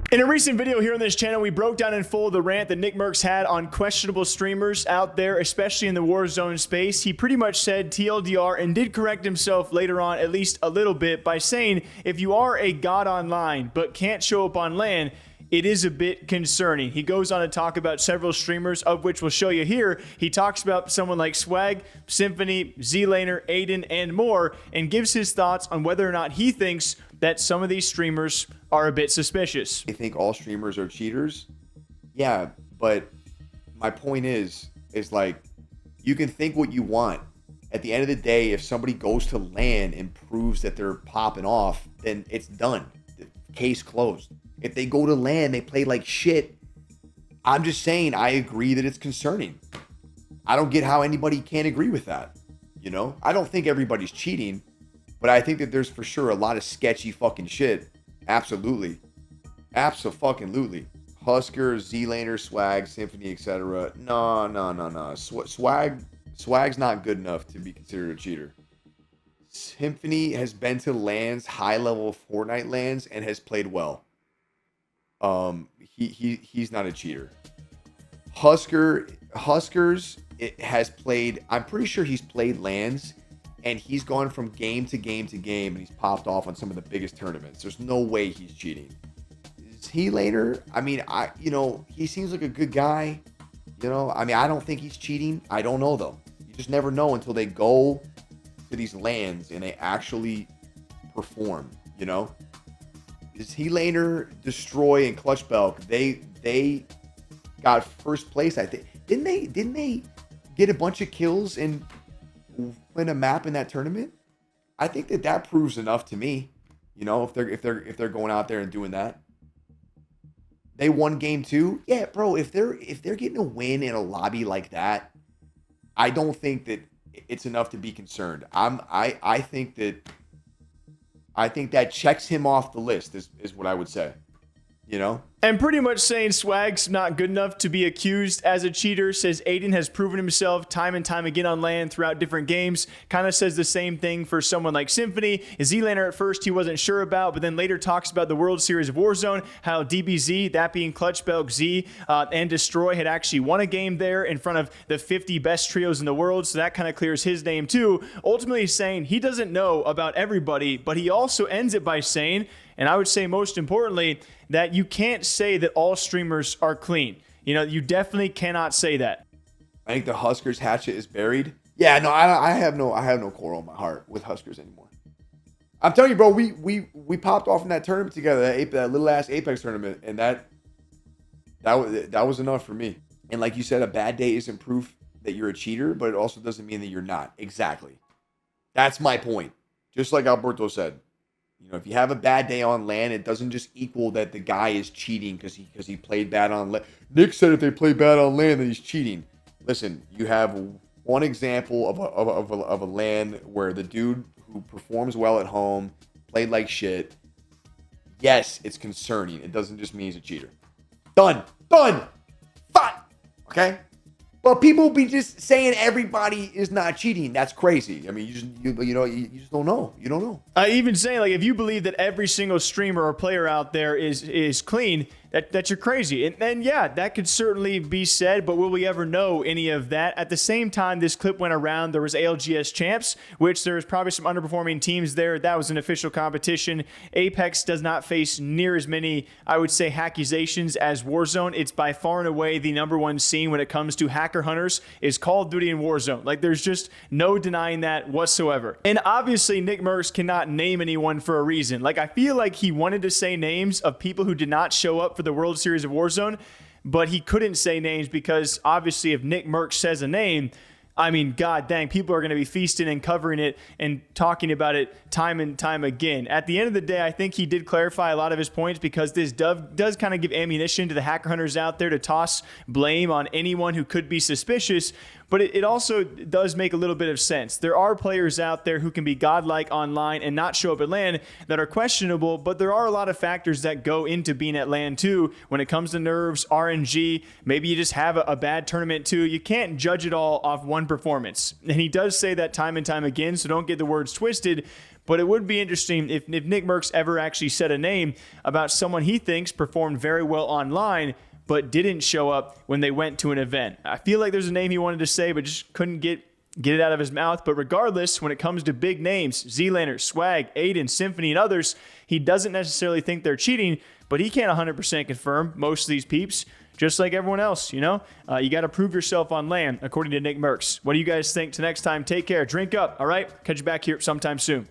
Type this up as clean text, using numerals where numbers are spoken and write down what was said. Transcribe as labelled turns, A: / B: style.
A: In a recent video here on this channel, we broke down in full the rant that Nickmercs had on questionable streamers out there, especially in the Warzone space. He pretty much said TLDR and did correct himself later on, at least a little bit, by saying if you are a god online but can't show up on LAN, it is a bit concerning. He goes on to talk about several streamers, of which we'll show you here. He talks about someone like Swagg, Symfuhny, ZLaner, Aiden, and more, and gives his thoughts on whether or not he thinks that some of these streamers are a bit suspicious.
B: I think all streamers are cheaters. Yeah, but my point is like, you can think what you want. At the end of the day, if somebody goes to LAN and proves that they're popping off, then it's done. The case closed. If they go to LAN, they play like shit. I'm just saying, I agree that it's concerning. I don't get how anybody can't agree with that. You know, I don't think everybody's cheating, but I think that there's for sure a lot of sketchy fucking shit. Absolutely. Abso-fucking-lutely. Huskerrs, ZLaner, Swagg, Symfuhny, etc. No. Swagg's not good enough to be considered a cheater. Symfuhny has been to LANs, high-level Fortnite LANs, and has played well. He's not a cheater. Huskerrs has played, I'm pretty sure he's played LANs, and he's gone from game to game to game, and he's popped off on some of the biggest tournaments. There's no way he's cheating. ZLaner, I mean, he seems like a good guy. You know, I mean, I don't think he's cheating. I don't know, though. You just never know until they go to these LANs and they actually perform, you know? ZLaner, Destroy, and Clutch Belk, they got first place, I think. Didn't they get a bunch of kills and win a map in that tournament? I think that proves enough to me. You know, if they're going out there and doing that. They won game 2. Yeah, bro, if they're getting a win in a lobby like that, I don't think that it's enough to be concerned. I think that checks him off the list is what I would say. You know?
A: And pretty much saying Swagg's not good enough to be accused as a cheater. Says Aiden has proven himself time and time again on LAN throughout different games. Kind of says the same thing for someone like Symfuhny. ZLaner at first he wasn't sure about, but then later talks about the World Series of Warzone, how DBZ, that being Clutch Belk, Z, and Destroy had actually won a game there in front of the 50 best trios in the world. So that kind of clears his name too. Ultimately saying he doesn't know about everybody, but he also ends it by saying, and I would say most importantly, that you can't say that all streamers are clean. You know, you definitely cannot say that.
B: I think the Huskerrs hatchet is buried. Yeah, no, I have no quarrel in my heart with Huskerrs anymore. I'm telling you, bro, we popped off in that tournament together, that little ass Apex tournament, and that was enough for me. And like you said, a bad day isn't proof that you're a cheater, but it also doesn't mean that you're not. Exactly. That's my point. Just like Alberto said. You know, if you have a bad day on LAN, it doesn't just equal that the guy is cheating because he played bad on LAN. Nick said if they play bad on LAN, then he's cheating. Listen, you have one example of a LAN where the dude who performs well at home played like shit. Yes, it's concerning. It doesn't just mean he's a cheater. Done. Fine. Okay. But people be just saying everybody is not cheating. That's crazy. I mean, you just don't know. You don't know.
A: Even saying, like, if you believe that every single streamer or player out there is clean, that you're crazy. And yeah, that could certainly be said, but will we ever know any of that? At the same time, this clip went around. There was ALGS Champs, which there's probably some underperforming teams there. That was an official competition. Apex does not face near as many, I would say, accusations as Warzone. It's by far and away the #1 scene when it comes to hacker hunters is Call of Duty and Warzone. Like, there's just no denying that whatsoever. And obviously, Nickmercs cannot name anyone for a reason. Like, I feel like he wanted to say names of people who did not show up for the World Series of Warzone, but he couldn't say names because obviously if Nickmercs says a name, I mean, god dang, people are going to be feasting and covering it and talking about it time and time again. At the end of the day, I think he did clarify a lot of his points because this does kind of give ammunition to the hacker hunters out there to toss blame on anyone who could be suspicious. But it also does make a little bit of sense. There are players out there who can be godlike online and not show up at LAN that are questionable, but there are a lot of factors that go into being at LAN too. When it comes to nerves, RNG, maybe you just have a bad tournament too. You can't judge it all off one performance. And he does say that time and time again, so don't get the words twisted. But it would be interesting if Nickmercs ever actually said a name about someone he thinks performed very well online, but didn't show up when they went to an event. I feel like there's a name he wanted to say, but just couldn't get it out of his mouth. But regardless, when it comes to big names, ZLaner, Swagg, Aiden, Symfuhny, and others, he doesn't necessarily think they're cheating, but he can't 100% confirm most of these peeps, just like everyone else, you know? You got to prove yourself on LAN, according to Nickmercs. What do you guys think? Till next time, take care, drink up, all right? Catch you back here sometime soon.